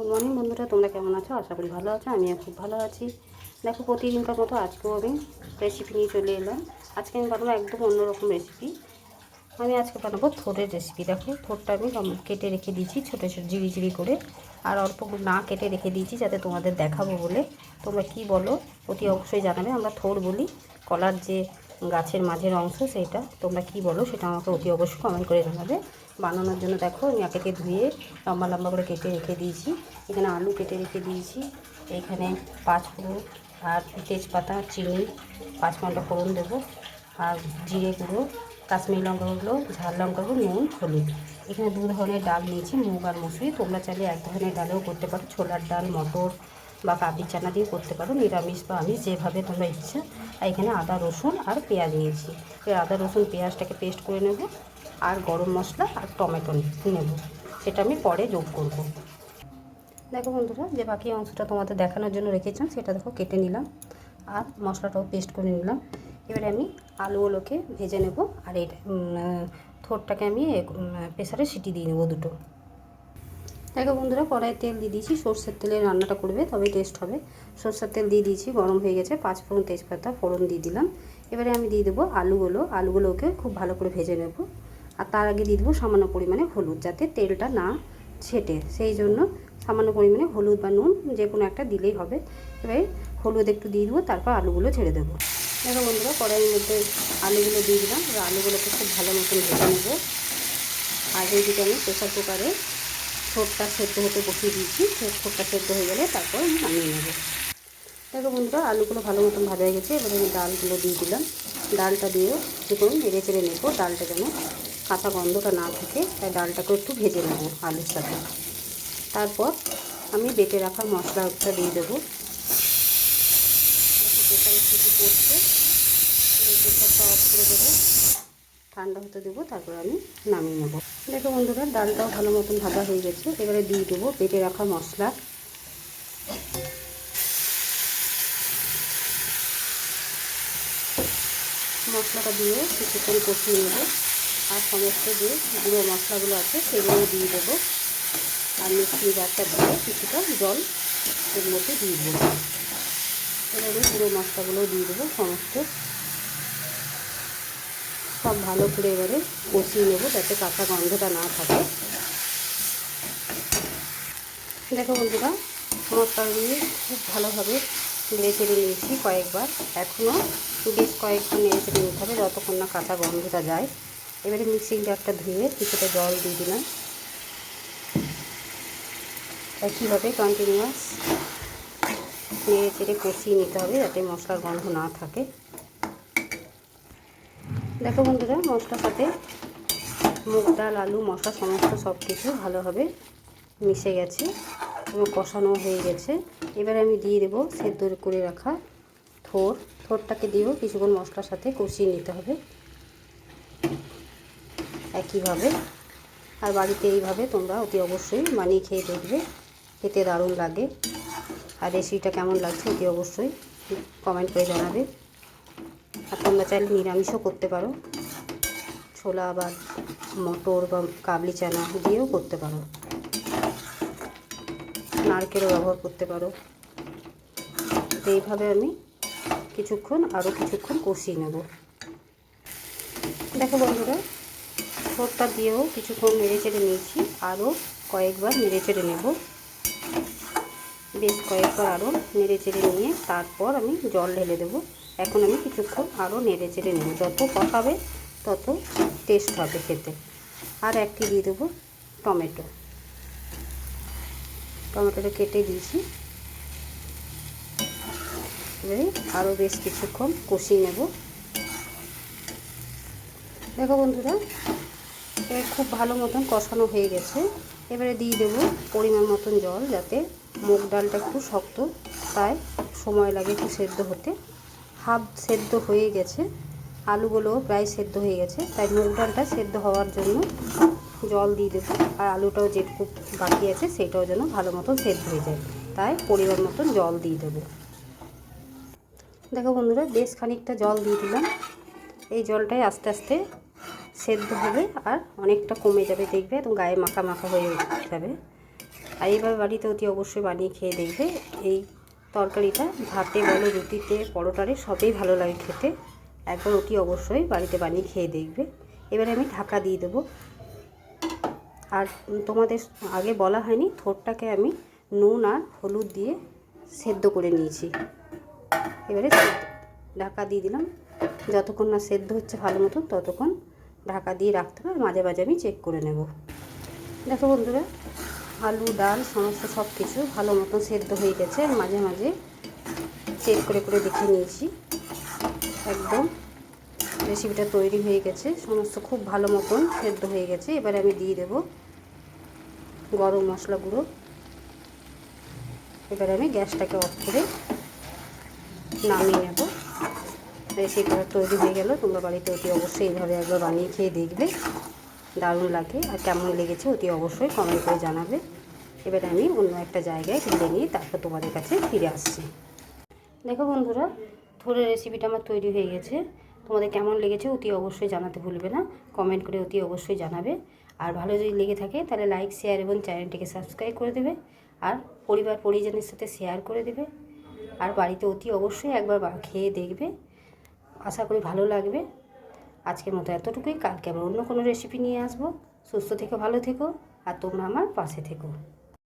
Good morning বন্ধুরা, তোমরা কেমন আছো? আশা করি ভালো আছো। আমিও খুব ভালো আছি। দেখো, প্রতিদিনকার মতো আজকেও আমি রেসিপি নিয়ে চলে এলাম। আজকে আমি বানাবো একদম অন্যরকম রেসিপি। আমি আজকে বানাবো থোড়ের রেসিপি। দেখো, থোড়টা আমি কেটে রেখে দিয়েছি ছোটো ছোটো ঝিরি করে, আর অল্প না কেটে রেখে দিয়েছি যাতে তোমাদের দেখাবো বলে। তোমরা কি বলো অতি অবশ্যই জানাবে। আমরা থোড় বলি কলার যে গাছের মাঝের অংশ, সেটা তোমরা কি বলো সেটা আমাকে অতি অবশ্যই কমেন্ট করে জানাবে। বানানোর জন্য দেখো আমি একে ধুয়ে লম্বা লম্বা করে কেটে রেখে দিয়েছি। এখানে আলু কেটে রেখে দিয়েছি, এখানে 5 ফোড়ন আর তেজপাতা, চিনি, 5 ঘন্টা ফোড়ন দেবো, আর জিরে গুঁড়ো, কাশ্মীরি লঙ্কা গুঁড়ো, ঝাল লঙ্কা গুঁড়ো, নুন, হলুদ। এখানে 2 ধরনের ডাল নিয়েছি, মুগ আর মসুরি। তোমরা চাইলে 1 ধরনের ডালেও করতে পারো, ছোলার ডাল, মটর বা কাবলি চানা দিয়ে করতে পারো, নিরামিষ বা আমিষ যেভাবে তোমরা ইচ্ছা। আর এখানে আদা রসুন আর পেঁয়াজ নিয়েছি। এই আদা রসুন পেঁয়াজটাকে পেস্ট করে নেব, আর গরম মশলা আর টমেটো নেব, সেটা আমি পরে যোগ করব। দেখো বন্ধুরা, যে বাকি অংশটা তোমাদের দেখানোর জন্য রেখেছিলাম সেটা দেখো কেটে নিলাম, আর মশলাটাও পেস্ট করে নিলাম। এবারে আমি আলুগুলোকে ভেজে নেব, আর এই থোড়টাকে আমি প্রেসারে সিটি দিয়ে নেবো 2টো। দেখো বন্ধুরা, কড়াইয়ে তেল দিয়ে দিয়েছি। সর্ষের তেলে রান্নাটা করবে তবে টেস্ট হবে। সর্ষের তেল দিয়ে দিয়েছি, গরম হয়ে গেছে। 5 ফোড়ন তেজপাতা ফোড়ন দিয়ে দিলাম। এবারে আমি দিয়ে দেবো আলুগুলোকে খুব ভালো করে ভেজে নেব। আর তার আগে দিয়ে দেবো সামান্য পরিমাণে হলুদ, যাতে তেলটা না ছেটে, সেই জন্য সামান্য পরিমাণে হলুদ বা নুন যে কোনো একটা দিলেই হবে। এবারে হলুদ একটু দিয়ে দেবো, তারপর আলুগুলো ছেড়ে দেবো। দেখো বন্ধুরা, কড়াইয়ের মধ্যে আলুগুলো দিয়ে দিলাম, আর আলুগুলোকে খুব ভালো মতন ভেজে নেব। আর এইদিকে আমি প্রেসার কুকারে থোড়টা সেদ্ধ হতে বসিয়ে দিয়েছি। থোড়টা সেদ্ধ হয়ে গেলে তারপর আমি নামিয়ে নেব। দেখো বন্ধুরা, আলুগুলো ভালো মতন ভাজা হয়ে গেছে। এবারে আমি ডালগুলো দিয়ে দিলাম। ডালটা দিয়েও কিছুক্ষণ নেড়ে চেড়ে নেবো, ডালটা যেন কাঁচা গন্ধটা না থাকে, তাই ডালটাকে একটু ভেজে নেব আলুর সাথে। তারপর আমি বেটে রাখা মশলাটা দিয়ে দেবো। প্রেসারে সিটি পড়ছে, প্রেসারটা অফ করে দেবো, ঠান্ডা হতে দেবো, তারপর আমি নামিয়ে নেব। দেখো বন্ধুরা, ডালটাও ভালো মতন ভাজা হয়ে গেছে। এবারে দিয়ে দেবো বেটে রাখা মশলা। মশলাটা দিয়ে কিছুক্ষণ কষিয়ে নেব, আর সমস্ত যে গুঁড়ো মশলাগুলো আছে সেগুলো দিয়ে দেবো, আর মিক্সি জারটা দিয়ে কিছুটা জল এর মধ্যে দিয়ে দেবো। এবারে গুঁড়ো মশলাগুলো দিয়ে দেবো সমস্ত, সব ভালো করে এবারে কষিয়ে নেব যাতে কাঁচা গন্ধটা না থাকে। দেখো বন্ধুরা, মশলা দিয়ে খুব ভালোভাবে নেড়ে চেড়ে নিয়েছি কয়েকবার। এখনও বেশ কয়েকবার নেড়ে চেড়ে নিতে হবে যতক্ষণ না কাঁচা গন্ধটা যায়। এবারে মিক্সিং জারটা ধুয়ে কিছুটা জল দিয়ে দিলাম। একইভাবে কন্টিনিউয়াস নেড়ে চেড়ে কষিয়ে নিতে হবে যাতে মশলার গন্ধ না থাকে। দেখো বন্ধুরা, মশলার সাথে মুগ ডাল, আলু, মশলা সমস্ত সব কিছু ভালোভাবে মিশে গেছে এবং কষানো হয়ে গেছে। এবারে আমি দিয়ে দেবো সেদ্ধ করে রাখা থোড়টাকে দিয়েও কিছুক্ষণ মশলার সাথে কষিয়ে নিতে হবে একইভাবে। আর বাড়িতে এইভাবে তোমরা অতি অবশ্যই বানিয়ে খেয়ে দেখবে, খেতে দারুণ লাগে। আর রেসিপিটা কেমন লাগছে অতি অবশ্যই কমেন্ট করে জানাবে। আর তোমরা চাইলে নিরামিষও করতে পারো, ছোলা বা মটর বা কাবলি চানা দিয়েও করতে পারো, নারকেলও ব্যবহার করতে পারো। এইভাবে আমি আরও কিছুক্ষণ কষিয়ে নেব। দেখো বন্ধুরা, থোড়টা দিয়েও কিছুক্ষণ নেড়ে চেড়ে নিয়েছি, আরও কয়েকবার নেড়ে চেড়ে নেব। বেশ কয়েকবার আরও নেড়ে চেড়ে নিয়ে তারপর আমি জল ঢেলে দেবো। এখন আমি কিছুক্ষণ আরও নেড়ে চেড়ে নেব, যত কষাবে তত টেস্ট হবে খেতে। আর একটি দিয়ে দেবো টমেটোটা কেটে দিয়েছি। এবারে আরও বেশ কিছুক্ষণ কষিয়ে নেব। দেখো বন্ধুরা, এবার খুব ভালো মতন কষানো হয়ে গেছে। এবারে দিয়ে দেবো পরিমাণ মতন জল, যাতে মুগ ডালটা একটু শক্ত, তাই সময় লাগে একটু সেদ্ধ হতে। হাফ সেদ্ধ হয়ে গেছে, আলুগুলোও প্রায় সেদ্ধ হয়ে গেছে, তাই মুগ ডালটা সেদ্ধ হওয়ার জন্য জল দিয়ে দেবো। আর আলুটাও যেটুকু বাকি আছে সেটাও যেন ভালো মতন সেদ্ধ হয়ে যায়, তাই পরিমাণ মতন জল দিয়ে দেবো। দেখো বন্ধুরা, বেশ খানিকটা জল দিয়ে দিলাম। এই জলটাই আস্তে আস্তে সেদ্ধ হবে আর অনেকটা কমে যাবে, দেখবে একদম গায়ে মাখা মাখা হয়ে যাবে। আর এইভাবে বাড়িতে অতি অবশ্যই বানিয়ে খেয়ে দেখবে। এই তরকারিটা ভাতে বলো, রুটিতে, পরোটারে সবেই ভালো লাগে খেতে। একবার অতি অবশ্যই বাড়িতে বানিয়ে খেয়ে দেখবে। এবারে আমি ঢাকা দিয়ে দেবো। আর তোমাদের আগে বলা হয়নি, থোড়টাকে আমি নুন আর হলুদ দিয়ে সেদ্ধ করে নিয়েছি। এবারে ঢাকা দিয়ে দিলাম। যতক্ষণ না সেদ্ধ হচ্ছে ভালো মতন ততক্ষণ ঢাকা দিয়ে রাখতে হবে। মাঝে মাঝে আমি চেক করে নেব। দেখো বন্ধুরা, আলু, ডাল সমস্ত সব কিছু ভালো মতন সেদ্ধ হয়ে গেছে। মাঝে মাঝে চেক করে করে দেখে নিয়েছি। একদম রেসিপিটা তৈরি হয়ে গেছে, সমস্ত খুব ভালো মতন সেদ্ধ হয়ে গেছে। এবারে আমি দিয়ে দেব গরম মশলা গুঁড়ো। এবারে আমি গ্যাসটাকে অফ করে নামিয়ে নেব। রেসিপিটা তৈরি হয়ে গেল। তোমরা বাড়িতে অতি অবশ্যই এইভাবে একবার বানিয়ে খেয়ে দেখবে, দারুণ লাগে। আর কেমন লেগেছে অতি অবশ্যই কমেন্ট করে জানাবে। এবারে আমি অন্য একটা জায়গায় তুলে নিয়ে তারপর তোমাদের কাছে ফিরে আসছি। দেখো বন্ধুরা, থোড়ের রেসিপিটা আমার তৈরি হয়ে গেছে। তোমাদের কেমন লেগেছে অতি অবশ্যই জানাতে ভুলবে না, কমেন্ট করে অতি অবশ্যই জানাবে। আর ভালো যদি লেগে থাকে তাহলে লাইক, শেয়ার এবং চ্যানেলটিকে সাবস্ক্রাইব করে দেবে। আর পরিবার পরিজনের সাথে শেয়ার করে দেবে। আর বাড়িতে অতি অবশ্যই একবার খেয়ে দেখবে, আশা করি ভালো লাগবে। আজকের মতো এতটুকুই। কালকে আবার অন্য কোনো রেসিপি নিয়ে আসবো। সুস্থ থেকো, ভালো থেকো, আর তোমরা আমার পাশে থেকো।